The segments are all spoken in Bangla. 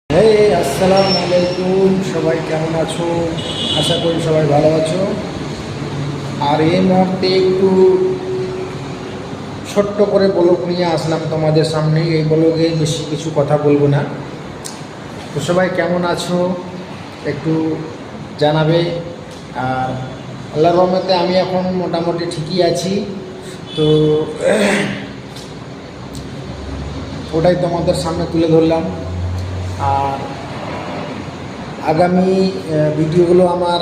আসসালামু আলাইকুম, সবাই কেমন আছো? আশা করি সবাই ভালো আছো। আর এই মুহূর্তে একটু ছোট্ট করে ব্লগ নিয়ে আসলাম তোমাদের সামনে। এই ব্লগে বেশি কিছু কথা বলবো না। তো সবাই কেমন আছো একটু জানাবে। আর আল্লাহর রহমতে আমি এখন মোটামুটি ঠিকই আছি। তো ওটাই তোমাদের সামনে তুলে ধরলাম। আর আগামী ভিডিওগুলো আমার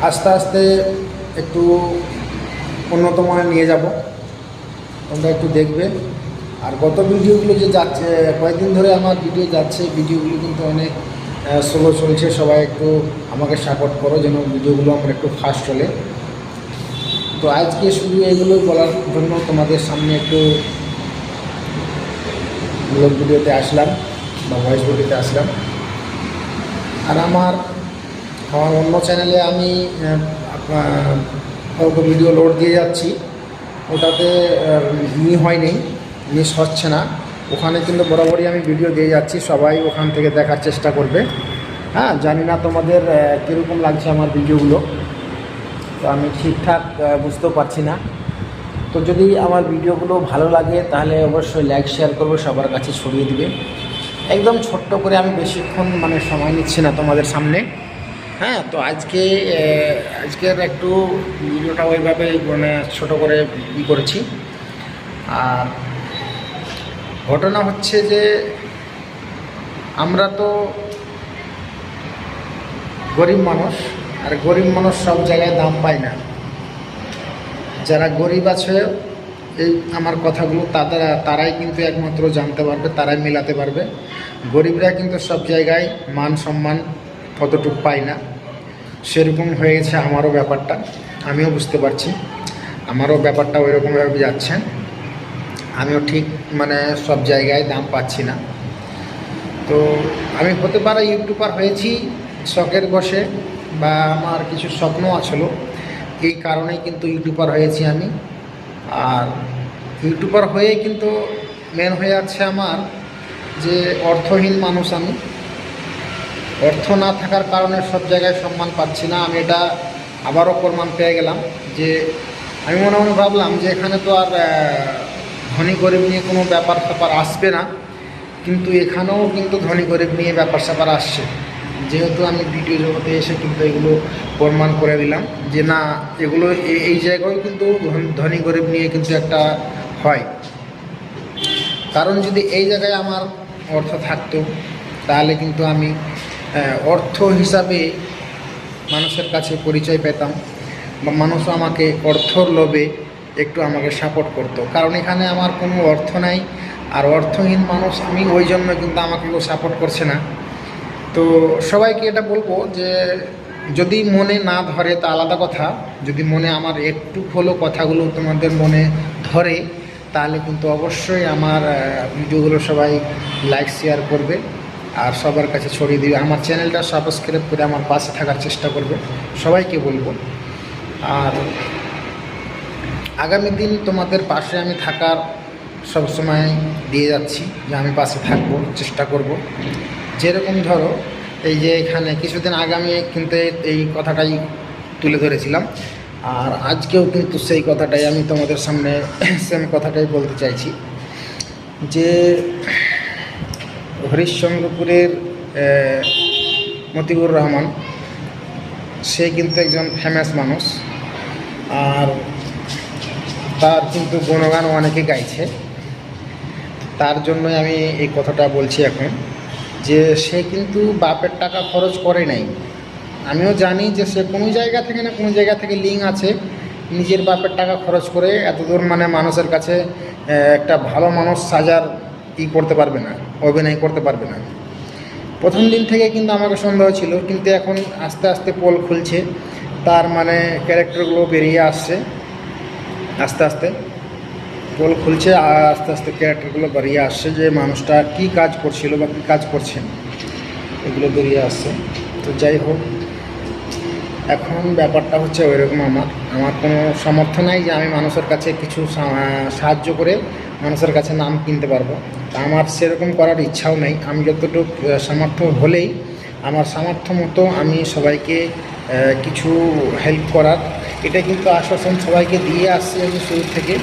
আস্তে আস্তে একটু উন্নত মানে নিয়ে যাব, তোমরা একটু দেখবে। আর গত ভিডিওগুলো যে যাচ্ছে, কয়েকদিন ধরে আমার ভিডিও যাচ্ছে, ভিডিওগুলো কিন্তু অনেক স্লো চলছে। সবাই একটু আমাকে সাপোর্ট করো যেন ভিডিওগুলো আমার একটু ফাস্ট চলে। তো আজকে শুধু এগুলো বলার জন্য তোমাদের সামনে একটু ব্লগ ভিডিওতে আসলাম বা ভয়েস ভিডিওতে আসলাম। আর আমার অন্য চ্যানেলে আমি অল্প ভিডিও লোড দিয়ে যাচ্ছি, ওটাতে হয়নি, মিস হচ্ছে না। ওখানে কিন্তু বরাবরই আমি ভিডিও দিয়ে যাচ্ছি, সবাই ওখান থেকে দেখার চেষ্টা করবে। হ্যাঁ, জানি না তোমাদের কীরকম লাগছে আমার ভিডিওগুলো, তো আমি ঠিকঠাক বুঝতেও পারছি না। তো যদি আমার ভিডিওগুলো ভালো লাগে তাহলে অবশ্যই লাইক শেয়ার করবে, সবার কাছে ছড়িয়ে দিবে। একদম ছোট্ট করে, আমি বেশিক্ষণ সময় নিচ্ছি না তোমাদের সামনে। হ্যাঁ, তো আজকের একটু ভিডিওটা ওইভাবে ছোট করে করেছি। আর ঘটনা হচ্ছে যে আমরা তো গরিব মানুষ, আর গরিব মানুষ সব জায়গায় দাম পায় না। যারা গরিব আছে, এই আমার কথাগুলো তারাই কিন্তু একমাত্র জানতে পারবে, তারাই মেলাতে পারবে। গরিবরা কিন্তু সব জায়গায় মান সম্মান কতটুকু পায় না। সেরকম হয়ে গেছে আমারও ব্যাপারটা, আমিও বুঝতে পারছি। আমারও ব্যাপারটা ওইরকমভাবে যাচ্ছে। আমিও ঠিক সব জায়গায় দাম পাচ্ছি না। তো আমি হতে পারে ইউটিউবার হয়েছি শখের বসে, বা আমার কিছু স্বপ্ন আসলো, এই কারণেই কিন্তু ইউটিউবার হয়েছি আমি। আর ইউটিউবার হয়ে কিন্তু মেন হয়ে যাচ্ছে আমার যে অর্থহীন মানুষ আমি। অর্থ না থাকার কারণে সব জায়গায় সম্মান পাচ্ছি না। আমি এটা আবারও প্রমাণ পেয়ে গেলাম যে আমি মনে মনে ভাবলাম যে এখানে তো আর ধনী গরিব নিয়ে কোনো ব্যাপার স্যাপার আসবে না, কিন্তু এখানেও কিন্তু ধনী গরিব নিয়ে ব্যাপার স্যাপার আসছে। যেহেতু আমি ভিডিও জগতে এসে কিন্তু এগুলো প্রমাণ করে দিলাম যে না, এগুলো এই জায়গায় কিন্তু ধনী গরিব নিয়ে কিন্তু একটা হয়। কারণ যদি এই জায়গায় আমার অর্থ থাকতো তাহলে কিন্তু আমি অর্থ হিসাবে মানুষের কাছে পরিচয় পেতাম, বা মানুষও আমাকে অর্থর লোভে একটু আমাকে সাপোর্ট করতো। কারণ এখানে আমার কোনো অর্থ নাই, আর অর্থহীন মানুষ আমি, ওই জন্য কিন্তু আমাকে কেউ সাপোর্ট করছে না। তো সবাইকে এটা বলবো যে যদি মনে না ধরে তা আলাদা কথা, যদি মনে আমার একটু হলেও কথাগুলো তোমাদের মনে ধরে তাহলে কিন্তু অবশ্যই আমার ভিডিওগুলো সবাই লাইক শেয়ার করবে আর সবার কাছে ছড়িয়ে দিবে। আমার চ্যানেলটা সাবস্ক্রাইব করে আমার পাশে থাকার চেষ্টা করবে, সবাইকে বলবো। আর আগামী দিন তোমাদের পাশে আমি থাকার সবসময় দিয়ে যাচ্ছি, যে আমি পাশে থাকবো, চেষ্টা করব। যেরকম ধরো এই যে এখানে কিছুদিন আগে আমি কিন্তু এই কথাটাই তুলে ধরেছিলাম, আর আজকেও কিন্তু সেই কথাটাই আমি তোমাদের সামনে সেম কথাটাই বলতে চাইছি যে হরিশ্চন্দ্রপুরের মতিউর রহমান, সে কিন্তু একজন ফেমাস মানুষ, আর তার কিন্তু গুণগান অনেকে গাইছে। তার জন্যই আমি এই কথাটা বলছি এখন, যে সে কিন্তু বাপের টাকা খরচ করে নাই। আমিও জানি যে সে কোনো জায়গা থেকে না কোনো জায়গা থেকে লিঙ্ক আছে, নিজের বাপের টাকা খরচ করে এতদূর মানুষের কাছে একটা ভালো মানুষ সাজার করতে পারবে না, অভিনয় করতে পারবে না। প্রথম দিন থেকে কিন্তু আমাকে সন্দেহ ছিল, কিন্তু এখন আস্তে আস্তে পোল খুলছে, তার ক্যারেক্টারগুলো বেরিয়ে আসছে। আস্তে আস্তে পোল খুলছে, আর আস্তে আস্তে ক্যারেক্টারগুলো বেরিয়ে আসছে, যে মানুষটা কী কাজ করছিল বা কী কাজ করছেন, এগুলো বেরিয়ে আসছে। তো যাই হোক, এখন ব্যাপারটা হচ্ছে ওইরকম, আমার কোনো সামর্থ্য নাই যে আমি মানুষের কাছে কিছু সাহায্য করে মানুষের কাছে নাম কিনতে পারবো। তা আমার সেরকম করার ইচ্ছাও নেই। আমি যতটুকু সামর্থ্য হলেই আমার সামর্থ্য মতো আমি সবাইকে কিছু হেল্প করার, এটা কিন্তু আশ্বাসন সবাইকে দিয়ে আসছি আমি শুরু থেকে।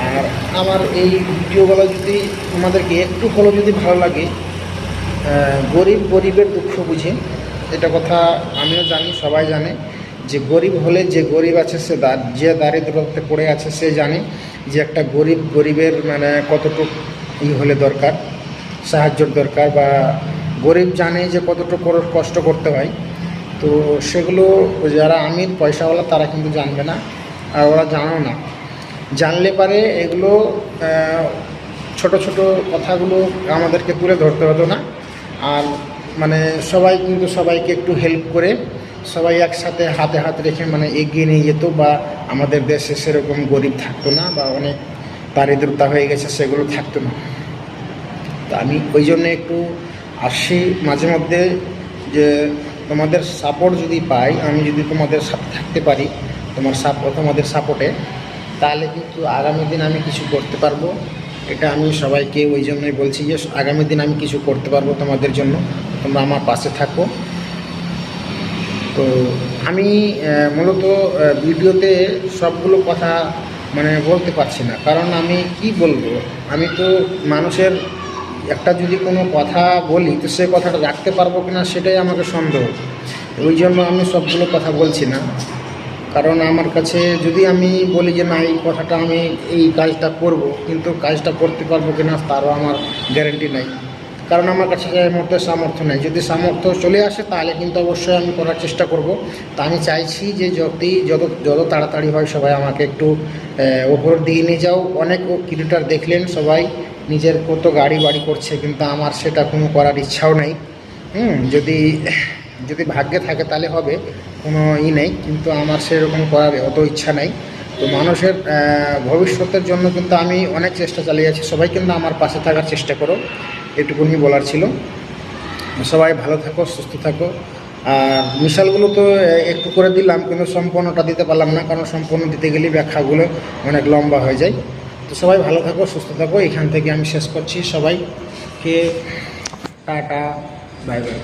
আর আমার এই ভিডিওগুলো যদি আমাদেরকে একটু হলেও যদি ভালো লাগে, গরিবের দুঃখ বুঝে, এটা কথা আমিও জানি, সবাই জানে যে গরিব হলে, যে গরিব আছে সে যে দারিদ্রতে পড়ে আছে সে জানে যে একটা গরিবের মানে কতটুকু হলে দরকার, সাহায্যর দরকার, বা গরিব জানে যে কতটুকু কষ্ট করতে হয়। তো সেগুলো যারা আমির পয়সাওয়ালা তারা কিন্তু জানবে না, আর ওরা জানো না। জানলে পারে এগুলো ছোট ছোট কথাগুলো আমাদেরকে তুলে ধরতে হতো না। আর মানে সবাই কিন্তু সবাইকে একটু হেল্প করে সবাই একসাথে হাতে হাত রেখে মানে এগিয়ে নিয়ে যেত, বা আমাদের দেশে সেরকম গরিব থাকতো না, বা অনেক দারিদ্রতা হয়ে গেছে সেগুলো থাকতো না। তো আমি ওই জন্য একটু আসি মাঝে মধ্যে, যে তোমাদের সাপোর্ট যদি পাই, আমি যদি তোমাদের সাথে থাকতে পারি, তোমাদের সাপোর্টে, তাহলে কিন্তু আগামী দিন আমি কিছু করতে পারবো। এটা আমি সবাইকে ওই জন্যই বলছি যে আগামী দিন আমি কিছু করতে পারবো তোমাদের জন্য, তোমরা আমার পাশে থাকো। তো আমি মূলত ভিডিওতে সবগুলো কথা মানে বলতে পারছি না, কারণ আমি কি বলবো, আমি তো মানুষের একটা যদি কোনো কথা বলি তো সে কথাটা রাখতে পারবো কিনা সেটাই আমাকে সন্দেহ। ওই জন্য আমি সবগুলো কথা বলছি না, কারণ আমার কাছে যদি আমি বলি যে না এই কথাটা আমি এই কাজটা করব, কিন্তু কাজটা করতে পারবো কিনা তারও আমার গ্যারেন্টি নাই, কারণ আমার কাছে এই মুহূর্তে সামর্থ্য নেই। যদি সামর্থ্য চলে আসে তাহলে কিন্তু অবশ্যই আমি করার চেষ্টা করব। তা আমি চাইছি যে যত তাড়াতাড়ি হয় সবাই আমাকে একটু ওপর দিয়ে নিয়ে যাও। অনেক ক্রিকেটার দেখলেন সবাই নিজের কত গাড়ি বাড়ি করছে, কিন্তু আমার সেটা কোনো করার ইচ্ছাও নেই। যদি ভাগ্যে থাকে তাহলে হবে, কোনো নেই, কিন্তু আমার সেরকম করার অত ইচ্ছা নেই। তো মানুষের ভবিষ্যতের জন্য কিন্তু আমি অনেক চেষ্টা চালিয়ে যাচ্ছি। সবাই কিন্তু আমার পাশে থাকার চেষ্টা করো, এটুকুনি বলার ছিল। সবাই ভালো থাকো, সুস্থ থাকো। আর মিশালগুলো তো একটু করে দিলাম, কিন্তু সম্পূর্ণটা দিতে পারলাম না, কারণ সম্পূর্ণ দিতে গেলে ব্যাখ্যাগুলো অনেক লম্বা হয়ে যায়। তো সবাই ভালো থাকো, সুস্থ থাকো। এখান থেকে আমি শেষ করছি। সবাইকে টাটা, বাই বাই।